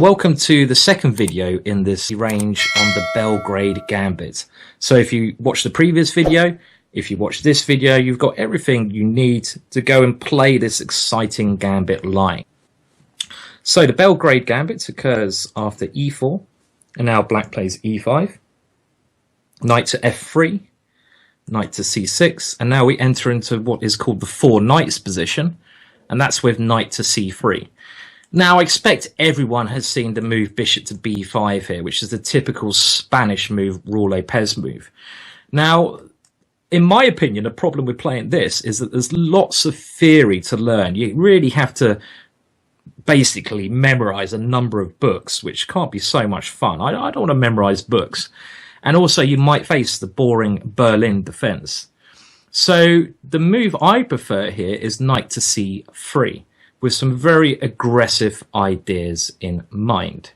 Welcome to the second video in this range on the Belgrade Gambit. So if you watched the previous video, if you watch this video, you've got everything you need to go and play this exciting gambit line. So the Belgrade Gambit occurs after e4, and now black plays e5, knight to f3, knight to c6, and now we enter into what is called the four knights position, and that's with knight to c3. Now, I expect everyone has seen the move bishop to b5 here, which is the typical Spanish move, Ruy Lopez move. Now, in my opinion, the problem with playing this is that there's lots of theory to learn. You really have to basically memorize a number of books, which can't be so much fun. I don't want to memorize books. And also, you might face the boring Berlin defense. So the move I prefer here is knight to c3. With some very aggressive ideas in mind.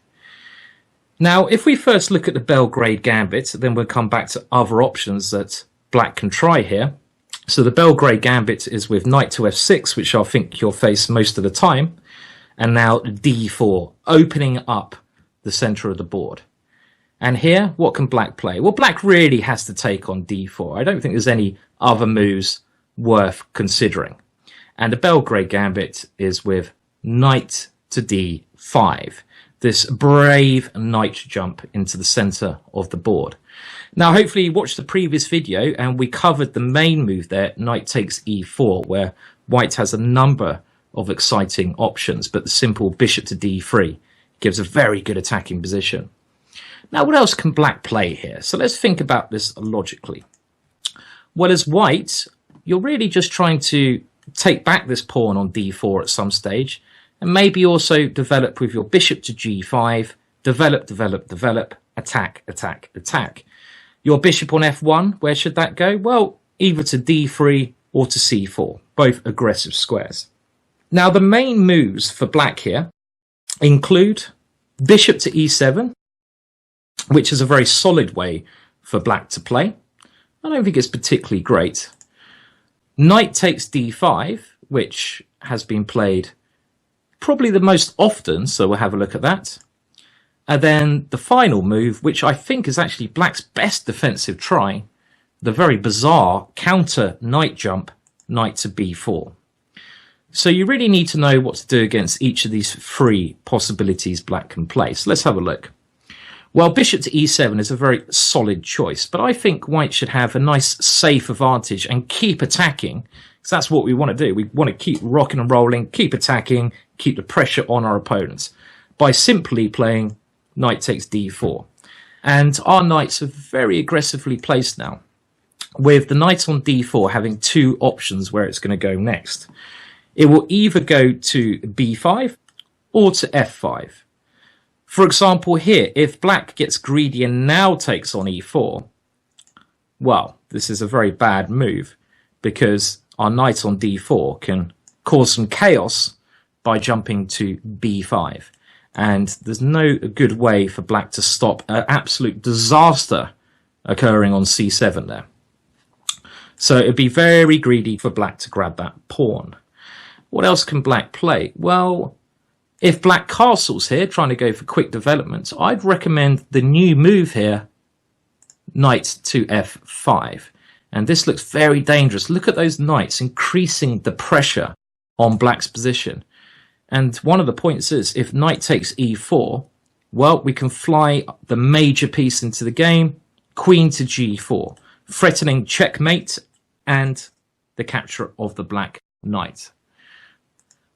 Now, if we first look at the Belgrade Gambit, then we'll come back to other options that black can try here. So the Belgrade Gambit is with knight to f6, which I think you'll face most of the time, and now d4, opening up the center of the board. And here, what can black play? Well, black really has to take on d4. I don't think there's any other moves worth considering. And the Belgrade Gambit is with knight to d5, this brave knight jump into the center of the board. Now, hopefully you watched the previous video and we covered the main move there, knight takes e4, where white has a number of exciting options, but the simple bishop to d3 gives a very good attacking position. Now, what else can black play here? So let's think about this logically. Well, as white, you're really just trying to take back this pawn on d4 at some stage, and maybe also develop with your bishop to g5, develop, attack, attack, attack. Your bishop on f1, where should that go? Well, either to d3 or to c4, both aggressive squares. Now, the main moves for black here include bishop to e7, which is a very solid way for black to play. I don't think it's particularly great. Knight takes d5, which has been played probably the most often, so we'll have a look at that. And then the final move, which I think is actually black's best defensive try, the very bizarre counter knight jump, knight to b4. So you really need to know what to do against each of these three possibilities black can play. So let's have a look. Well, bishop to e7 is a very solid choice, but I think white should have a nice safe advantage and keep attacking, because that's what we want to do. We want to keep rocking and rolling, keep attacking, keep the pressure on our opponents by simply playing knight takes d4. And our knights are very aggressively placed now, with the knight on d4 having two options where it's going to go next. It will either go to b5 or to f5. For example, here, if black gets greedy and now takes on e4, well, this is a very bad move because our knight on d4 can cause some chaos by jumping to b5. And there's no good way for black to stop an absolute disaster occurring on c7 there. So it'd be very greedy for black to grab that pawn. What else can black play? Well, if black castles here, trying to go for quick development, I'd recommend the new move here, knight to f5. And this looks very dangerous. Look at those knights increasing the pressure on black's position. And one of the points is, if knight takes e4, well, we can fly the major piece into the game, queen to g4, threatening checkmate and the capture of the black knight.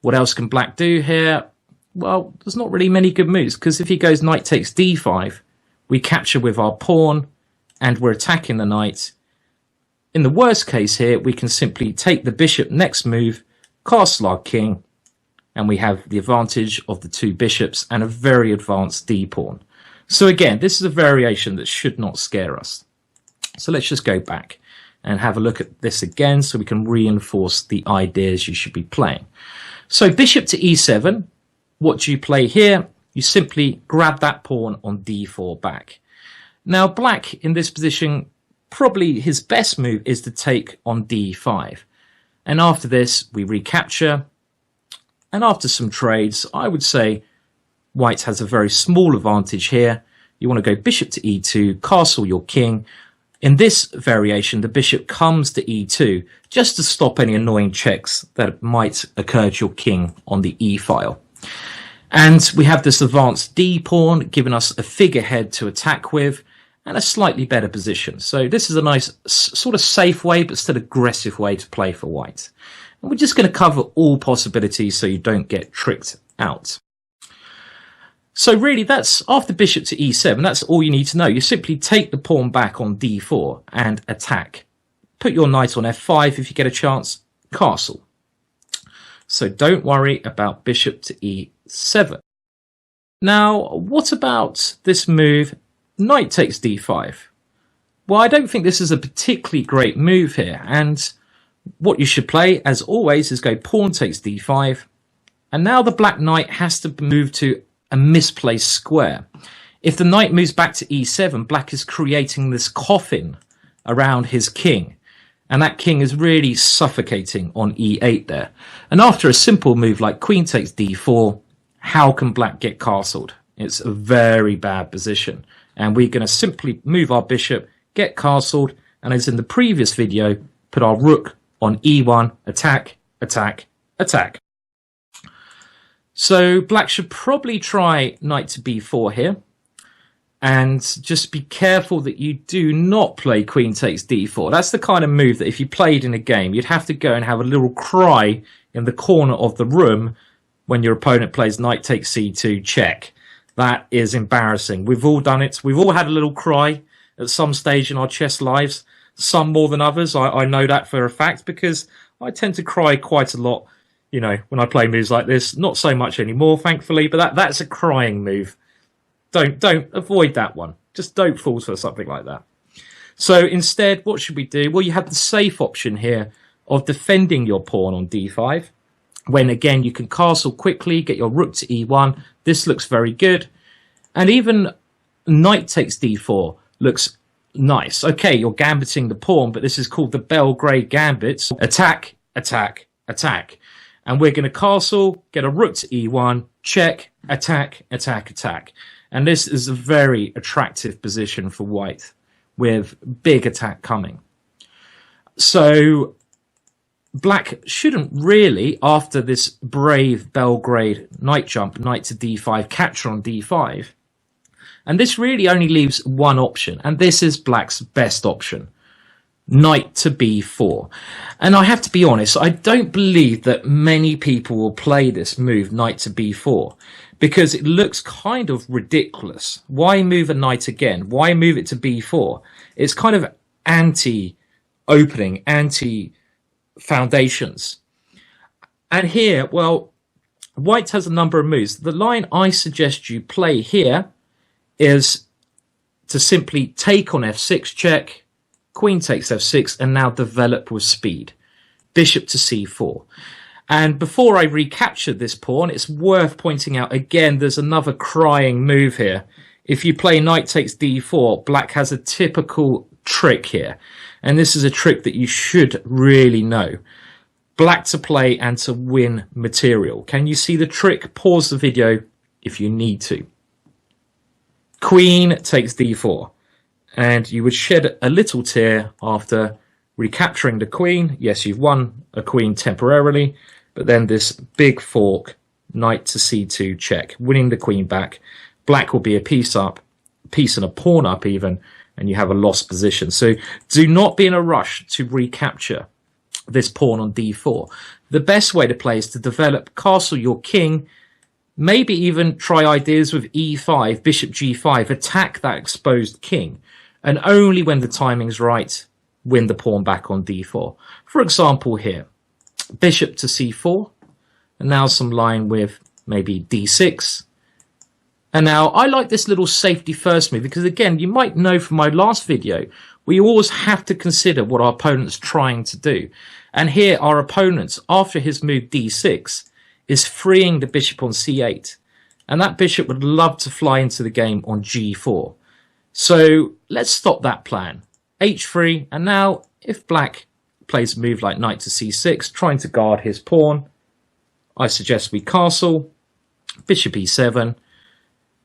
What else can black do here? Well, there's not really many good moves, because if he goes knight takes d5, we capture with our pawn and we're attacking the knight. In the worst case here, we can simply take the bishop next move, castle our king, and we have the advantage of the two bishops and a very advanced d-pawn. So again, this is a variation that should not scare us. So let's just go back and have a look at this again so we can reinforce the ideas you should be playing. So bishop to e7. What do you play here? You simply grab that pawn on d4 back. Now, black in this position, probably his best move is to take on d5. And after this, we recapture. And after some trades, I would say White has a very small advantage here. You want to go bishop to e2, castle your king. In this variation, the bishop comes to e2 just to stop any annoying checks that might occur to your king on the e file. And we have this advanced d pawn giving us a figurehead to attack with and a slightly better position. So this is a nice sort of safe way but still aggressive way to play for white. And we're just going to cover all possibilities so you don't get tricked out. So really, that's after bishop to e7, that's all you need to know. You simply take the pawn back on d4 and attack. Put your knight on f5 if you get a chance, castle. So don't worry about bishop to e7. Now, what about this move, knight takes d5? Well, I don't think this is a particularly great move here. And what you should play, as always, is go pawn takes d5. And now the black knight has to move to a misplaced square. If the knight moves back to e7, black is creating this coffin around his king. And that king is really suffocating on e8 there. And after a simple move like queen takes d4, how can black get castled? It's a very bad position. And we're going to simply move our bishop, get castled, and as in the previous video, put our rook on e1, attack, attack, attack. So black should probably try knight to b4 here. And just be careful that you do not play queen takes d4. That's the kind of move that if you played in a game, you'd have to go and have a little cry in the corner of the room when your opponent plays knight takes c2 check. That is embarrassing. We've all done it. We've all had a little cry at some stage in our chess lives. Some more than others. I know that for a fact because I tend to cry quite a lot, you know, when I play moves like this. Not so much anymore, thankfully, but that's a crying move. Don't avoid that one. Just don't fall for something like that. So instead, what should we do? Well, you have the safe option here of defending your pawn on d5. When again, you can castle quickly, get your rook to e1. This looks very good. And even knight takes d4 looks nice. Okay, you're gambiting the pawn, but this is called the Belgrade Gambit. Attack, attack, attack. And we're going to castle, get a rook to e1, check, attack, attack, attack. And this is a very attractive position for white with big attack coming. So black shouldn't really, after this brave Belgrade knight jump, knight to d5, capture on d5. And this really only leaves one option, and this is black's best option. Knight to b4. And I have to be honest, I don't believe that many people will play this move, knight to b4, because it looks kind of ridiculous. Why move a knight again? Why move it to b4? It's kind of anti-opening, anti-foundations. And here, well, white has a number of moves. The line I suggest you play here is to simply take on f6 check, queen takes f6, and now develop with speed. Bishop to c4. And before I recapture this pawn, it's worth pointing out again, there's another crying move here. If you play knight takes d4, black has a typical trick here. And this is a trick that you should really know. Black to play and to win material. Can you see the trick? Pause the video if you need to. Queen takes d4. And you would shed a little tear after recapturing the queen. Yes, you've won a queen temporarily, but then this big fork, knight to c2 check, winning the queen back. Black will be a piece up, piece and a pawn up even, and you have a lost position. So do not be in a rush to recapture this pawn on d4. The best way to play is to develop, castle your king, maybe even try ideas with e5, bishop g5, attack that exposed king. And only when the timing's right, win the pawn back on d4. For example here, bishop to c4, and now some line with maybe d6. And now I like this little safety first move because again, you might know from my last video, we always have to consider what our opponent's trying to do. And here our opponent, after his move d6, is freeing the bishop on c8. And that bishop would love to fly into the game on g4. So let's stop that plan. h3, and now if black plays a move like knight to c6, trying to guard his pawn, I suggest we castle, bishop e7,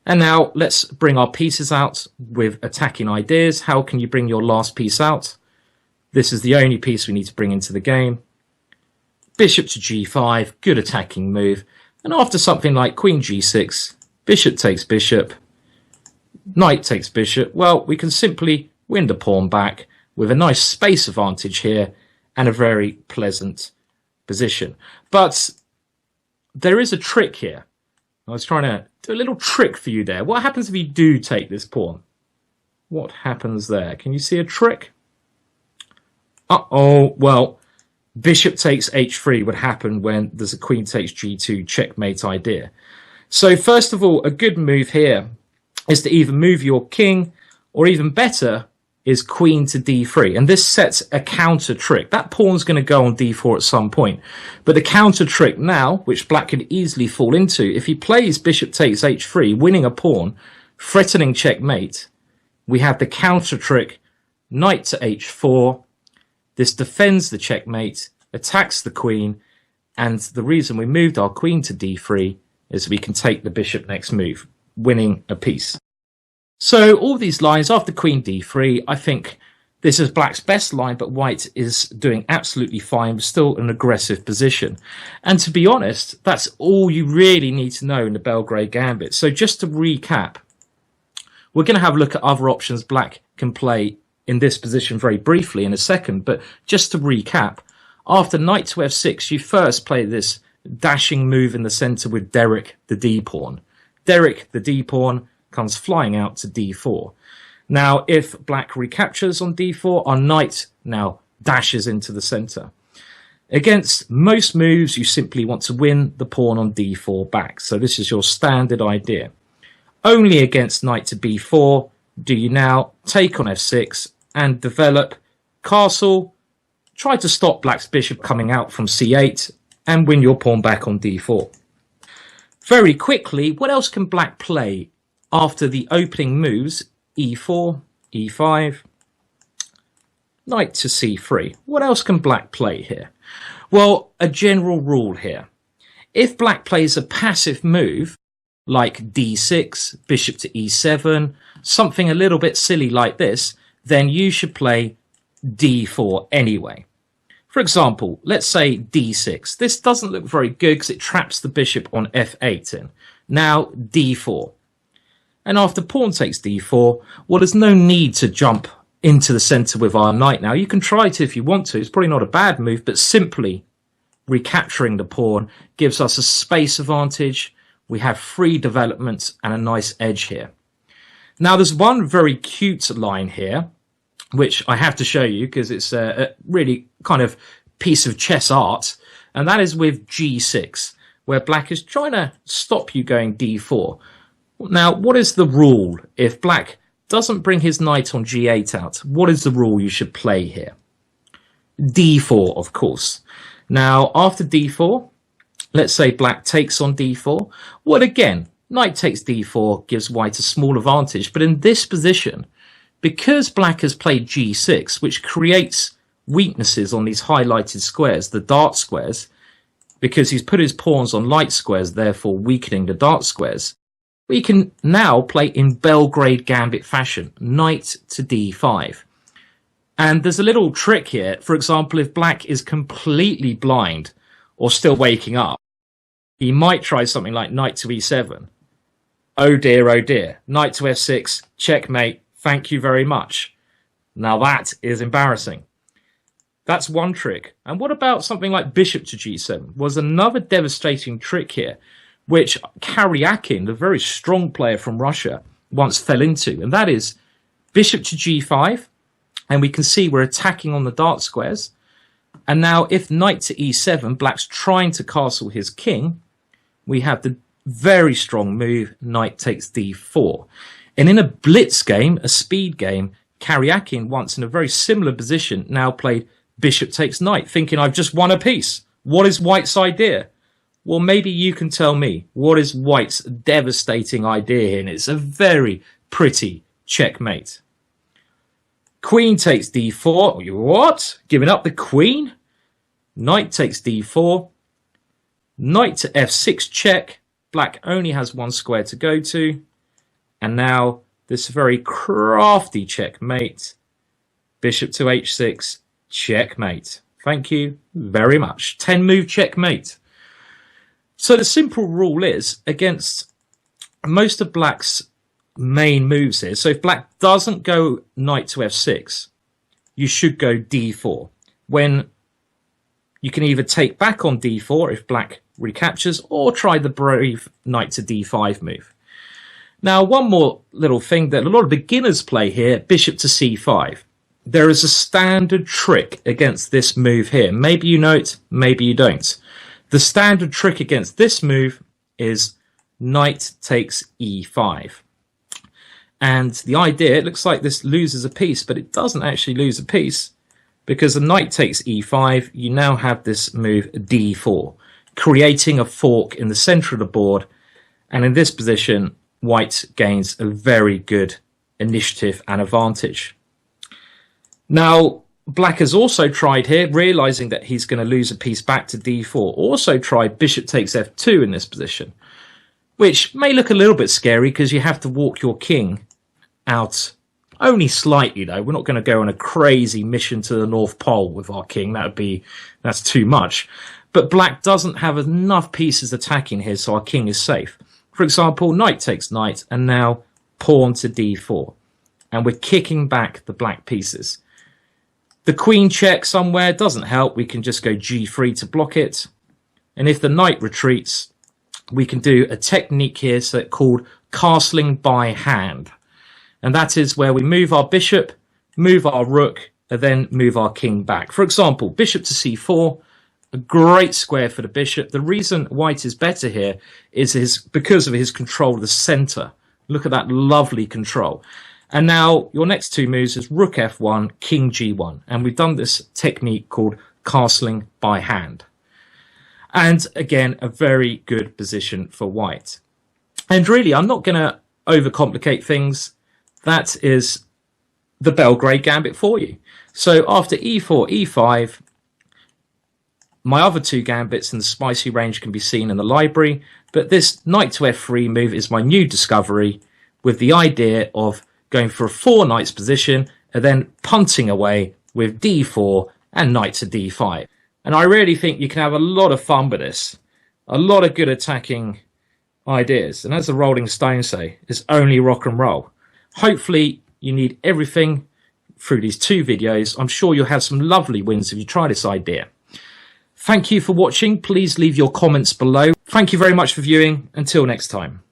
And now let's bring our pieces out with attacking ideas. How can you bring your last piece out? This is the only piece we need to bring into the game. Bishop to g5, good attacking move. And after something like queen g6, bishop takes bishop, knight takes bishop, well, we can simply win the pawn back with a nice space advantage here and a very pleasant position. But there is a trick here. I was trying to do a little trick for you there. What happens if you do take this pawn? What happens there? Can you see a trick? Uh-oh, well, bishop takes h3 would happen when there's a queen takes g2 checkmate idea. So first of all, a good move here is to either move your king, or even better, is queen to d3. And this sets a counter trick. That pawn's going to go on d4 at some point. But the counter trick now, which black could easily fall into, if he plays bishop takes h3, winning a pawn, threatening checkmate, we have the counter trick knight to h4. This defends the checkmate, attacks the queen, and the reason we moved our queen to d3 is we can take the bishop next move, winning a piece. So all these lines after queen d3, I think this is black's best line, but white is doing absolutely fine, still an aggressive position. And to be honest, that's all you really need to know in the Belgrade Gambit. So just to recap, we're going to have a look at other options black can play in this position very briefly in a second. But just to recap, after knight to f6, you first play this dashing move in the center with Derek the d-pawn. Derek the d-pawn comes flying out to d4. Now, if black recaptures on d4, our knight now dashes into the center. Against most moves, you simply want to win the pawn on d4 back. So this is your standard idea. Only against knight to b4 do you now take on f6 and develop castle, try to stop black's bishop coming out from c8 and win your pawn back on d4. Very quickly, what else can black play after the opening moves? e4, e5, knight to c3. What else can black play here? Well, a general rule here. If black plays a passive move, like d6, bishop to e7, something a little bit silly like this, then you should play d4 anyway. For example, let's say d6. This doesn't look very good because it traps the bishop on f8 in. Now d4. And after pawn takes d4, well, there's no need to jump into the center with our knight now. You can try to if you want to. It's probably not a bad move, but simply recapturing the pawn gives us a space advantage. We have free development and a nice edge here. Now, there's one very cute line here, which I have to show you because it's a really kind of piece of chess art. And that is with g6, where black is trying to stop you going d4. Now, what is the rule if black doesn't bring his knight on g8 out? What is the rule you should play here? d4, of course. Now, after d4, let's say black takes on d4. Well, again, knight takes d4 gives white a small advantage. But in this position, because black has played g6, which creates weaknesses on these highlighted squares, the dark squares, because he's put his pawns on light squares, therefore weakening the dark squares, we can now play in Belgrade Gambit fashion, knight to d5. And there's a little trick here. For example, if black is completely blind or still waking up, he might try something like knight to e7. Oh dear, knight to f6, checkmate, thank you very much. Now that is embarrassing. That's one trick. And what about something like bishop to g7? Was another devastating trick here, which Karyakin, the very strong player from Russia, once fell into. And that is bishop to g5. And we can see we're attacking on the dark squares. And now if knight to e7, black's trying to castle his king, we have the very strong move, knight takes d4. And in a blitz game, a speed game, Karyakin, once in a very similar position, now played bishop takes knight, thinking I've just won a piece. What is white's idea? Well, maybe you can tell me what is white's devastating idea here. And it's a very pretty checkmate. Queen takes d4. What? Giving up the queen? Knight takes d4. Knight to f6 check. Black only has one square to go to. And now this very crafty checkmate. Bishop to h6, checkmate. Thank you very much. 10 move checkmate. So the simple rule is, against most of black's main moves here, so if black doesn't go knight to f6, you should go d4. When you can either take back on d4 if black recaptures, or try the brave knight to d5 move. Now, one more little thing that a lot of beginners play here, bishop to c5. There is a standard trick against this move here. Maybe you know it, maybe you don't. The standard trick against this move is knight takes e5. And the idea, it looks like this loses a piece, but it doesn't actually lose a piece, because the knight takes e5, you now have this move d4, creating a fork in the center of the board. And in this position, white gains a very good initiative and advantage. Now, black has also tried here, realizing that he's going to lose a piece back to d4, also tried bishop takes f2 in this position, which may look a little bit scary because you have to walk your king out only slightly, though. We're not going to go on a crazy mission to the North Pole with our king. That's too much. But black doesn't have enough pieces attacking here, so our king is safe. For example, knight takes knight, and now pawn to d4. And we're kicking back the black pieces. The queen check somewhere doesn't help. We can just go g3 to block it. And if the knight retreats, we can do a technique here called castling by hand. And that is where we move our bishop, move our rook, and then move our king back. For example, bishop to c4, a great square for the bishop. The reason white is better here is because of his control of the center. Look at that lovely control. And now your next two moves is rook f1, king g1. And we've done this technique called castling by hand. And again, a very good position for white. And really, I'm not going to overcomplicate things. That is the Belgrade Gambit for you. So after e4, e5, my other two gambits in the spicy range can be seen in the library. But this knight to f3 move is my new discovery, with the idea of going for a 4 knights position and then punting away with d4 and knight to d5. And I really think you can have a lot of fun with this. A lot of good attacking ideas. And as the Rolling Stones say, it's only rock and roll. Hopefully you need everything through these two videos. I'm sure you'll have some lovely wins if you try this idea. Thank you for watching. Please leave your comments below. Thank you very much for viewing. Until next time.